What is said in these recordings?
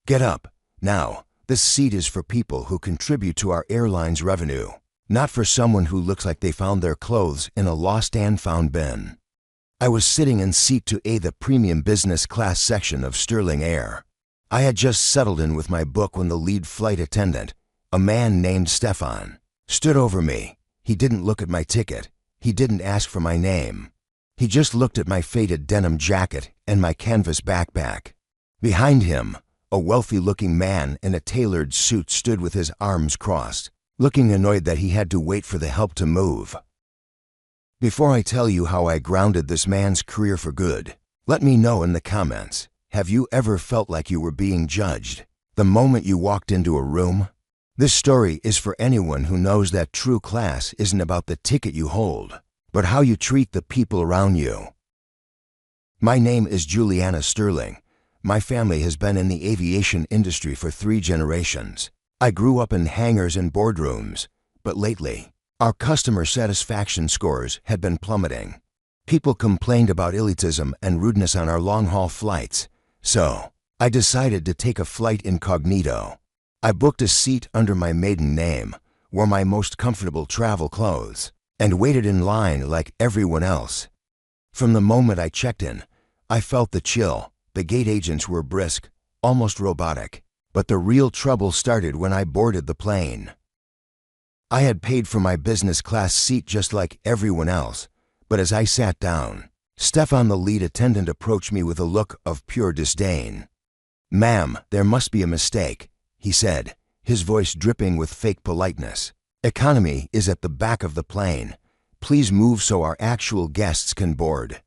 Get up. Now, this seat is for people who contribute to our airline's revenue, not for someone who looks like they found their clothes in a lost and found bin. I was sitting in seat 2A, the premium business class section of Sterling Air. I had just settled in with my book when the lead flight attendant, a man named Stefan, stood over me. He didn't look at my ticket. He didn't ask for my name. He just looked at my faded denim jacket and my canvas backpack. Behind him, a wealthy-looking man in a tailored suit stood with his arms crossed, looking annoyed that he had to wait for the help to move. Before I tell you how I grounded this man's career for good, let me know in the comments, have you ever felt like you were being judged the moment you walked into a room? This story is for anyone who knows that true class isn't about the ticket you hold, but how you treat the people around you. My name is Juliana Sterling. My family has been in the aviation industry for 3 generations. I grew up in hangars and boardrooms, but lately, our customer satisfaction scores had been plummeting. People complained about elitism and rudeness on our long-haul flights, so I decided to take a flight incognito. I booked a seat under my maiden name, wore my most comfortable travel clothes, and waited in line like everyone else. From the moment I checked in, I felt the chill. The gate agents were brisk, almost robotic, but the real trouble started when I boarded the plane. I had paid for my business class seat just like everyone else, but as I sat down, Stefan, the lead attendant, approached me with a look of pure disdain. "Ma'am, there must be a mistake," he said, his voice dripping with fake politeness. "Economy is at the back of the plane. Please move so our actual guests can board."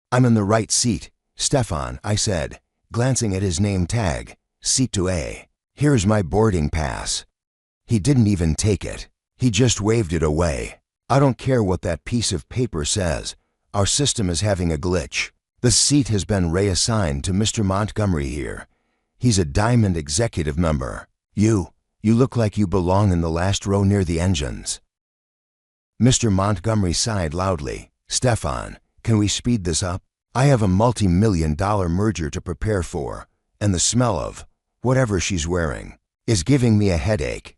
"I'm in the right seat, Stefan," I said, glancing at his name tag, seat 2A. "Here's my boarding pass." He didn't even take it. He just waved it away. "I don't care what that piece of paper says. Our system is having a glitch. The seat has been reassigned to Mr. Montgomery here. He's a diamond executive member. You look like you belong in the last row near the engines." Mr. Montgomery sighed loudly. "Stefan, can we speed this up? I have a multi-million-dollar merger to prepare for, and the smell of whatever she's wearing is giving me a headache."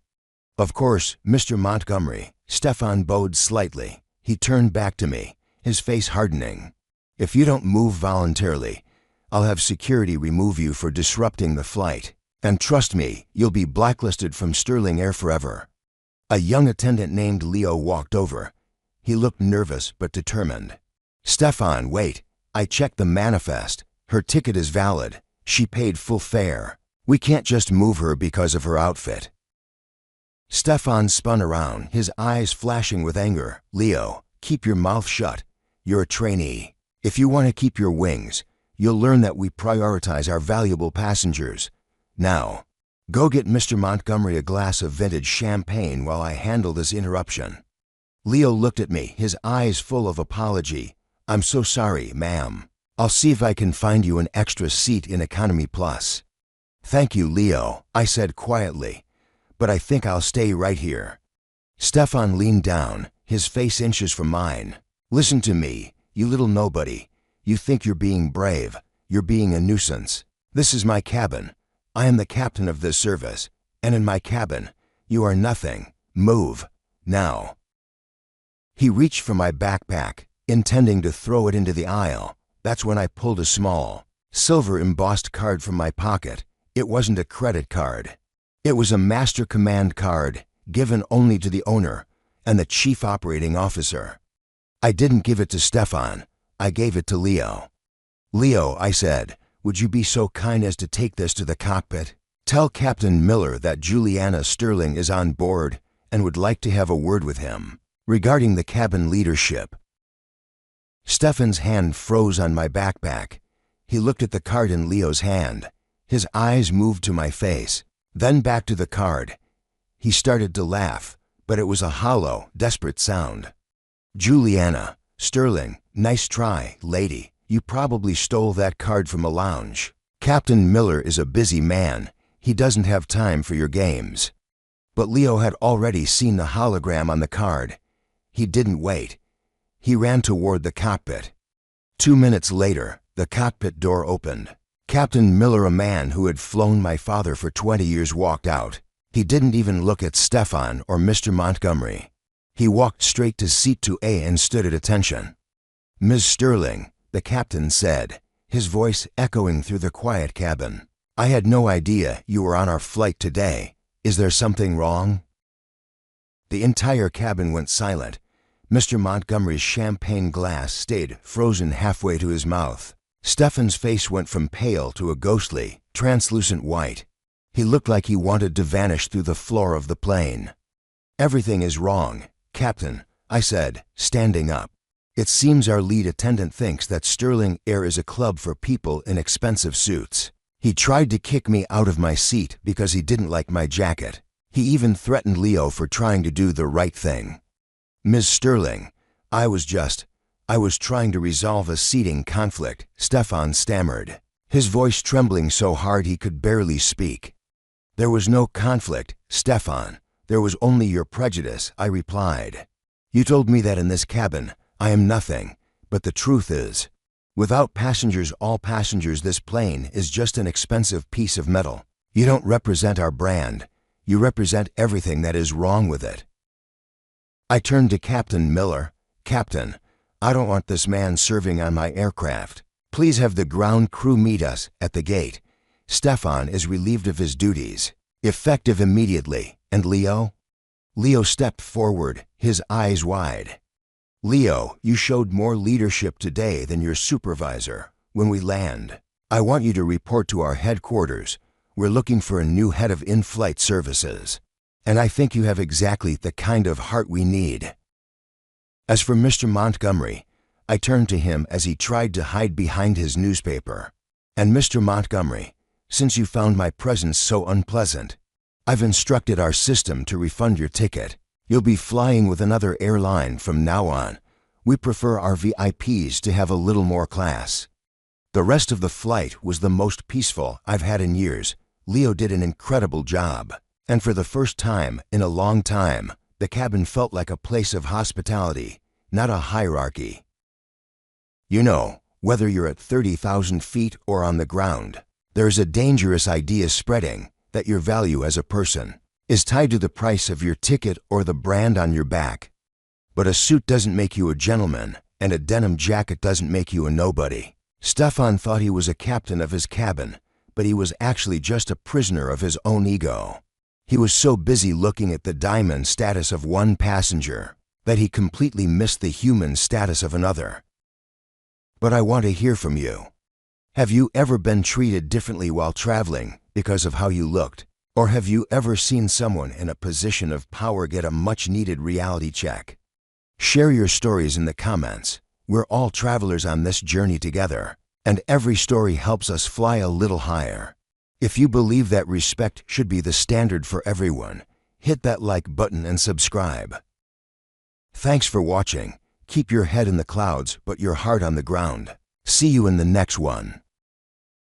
"Of course, Mr. Montgomery." Stefan bowed slightly. He turned back to me, his face hardening. "If you don't move voluntarily, I'll have security remove you for disrupting the flight. And trust me, you'll be blacklisted from Sterling Air forever." A young attendant named Leo walked over. He looked nervous but determined. "Stefan, wait. I checked the manifest. Her ticket is valid. She paid full fare. We can't just move her because of her outfit." Stefan spun around, his eyes flashing with anger. "Leo, keep your mouth shut. You're a trainee. If you want to keep your wings, you'll learn that we prioritize our valuable passengers. Now, go get Mr. Montgomery a glass of vintage champagne while I handle this interruption." Leo looked at me, his eyes full of apology. "I'm so sorry, ma'am. I'll see if I can find you an extra seat in Economy Plus." "Thank you, Leo," I said quietly, "but I think I'll stay right here." Stefan leaned down, his face inches from mine. "Listen to me, you little nobody. You think you're being brave. You're being a nuisance. This is my cabin. I am the captain of this service, and in my cabin, you are nothing. Move, now." He reached for my backpack, intending to throw it into the aisle. That's when I pulled a small, silver embossed card from my pocket. It wasn't a credit card. It was a Master Command card, given only to the owner and the chief operating officer. I didn't give it to Stefan. I gave it to Leo. "Leo," I said, "would you be so kind as to take this to the cockpit? Tell Captain Miller that Juliana Sterling is on board and would like to have a word with him regarding the cabin leadership." Stefan's hand froze on my backpack. He looked at the card in Leo's hand. His eyes moved to my face, then back to the card. He started to laugh, but it was a hollow, desperate sound. "Juliana Sterling, nice try, lady. You probably stole that card from a lounge. Captain Miller is a busy man. He doesn't have time for your games." But Leo had already seen the hologram on the card. He didn't wait. He ran toward the cockpit. 2 minutes later, the cockpit door opened. Captain Miller, a man who had flown my father for 20 years, walked out. He didn't even look at Stefan or Mr. Montgomery. He walked straight to seat 2A and stood at attention. "Ms. Sterling," the captain said, his voice echoing through the quiet cabin. "I had no idea you were on our flight today. Is there something wrong?" The entire cabin went silent. Mr. Montgomery's champagne glass stayed frozen halfway to his mouth. Stefan's face went from pale to a ghostly, translucent white. He looked like he wanted to vanish through the floor of the plane. "Everything is wrong, Captain," I said, standing up. "It seems our lead attendant thinks that Sterling Air is a club for people in expensive suits. He tried to kick me out of my seat because he didn't like my jacket. He even threatened Leo for trying to do the right thing. Ms. Sterling, I was trying to resolve a seating conflict," Stefan stammered, his voice trembling so hard he could barely speak. "There was no conflict, Stefan. There was only your prejudice," I replied. "You told me that in this cabin I am nothing, but the truth is, without passengers, all passengers, this plane is just an expensive piece of metal. You don't represent our brand. You represent everything that is wrong with it." I turned to Captain Miller. "Captain, I don't want this man serving on my aircraft. Please have the ground crew meet us at the gate. Stefan is relieved of his duties, effective immediately. And Leo?" Leo stepped forward, his eyes wide. "Leo, you showed more leadership today than your supervisor. When we land, I want you to report to our headquarters. We're looking for a new head of in-flight services. And I think you have exactly the kind of heart we need." As for Mr. Montgomery, I turned to him as he tried to hide behind his newspaper. "And Mr. Montgomery, since you found my presence so unpleasant, I've instructed our system to refund your ticket. You'll be flying with another airline from now on. We prefer our VIPs to have a little more class." The rest of the flight was the most peaceful I've had in years. Leo did an incredible job. And for the first time in a long time, the cabin felt like a place of hospitality, not a hierarchy. You know, whether you're at 30,000 feet or on the ground, there's a dangerous idea spreading that your value as a person is tied to the price of your ticket or the brand on your back. But a suit doesn't make you a gentleman, and a denim jacket doesn't make you a nobody. Stefan thought he was a captain of his cabin, but he was actually just a prisoner of his own ego. He was so busy looking at the diamond status of one passenger that he completely missed the human status of another. But I want to hear from you. Have you ever been treated differently while traveling because of how you looked? Or have you ever seen someone in a position of power get a much-needed reality check? Share your stories in the comments. We're all travelers on this journey together, and every story helps us fly a little higher. If you believe that respect should be the standard for everyone, hit that like button and subscribe. Thanks for watching. Keep your head in the clouds but your heart on the ground. See you in the next one.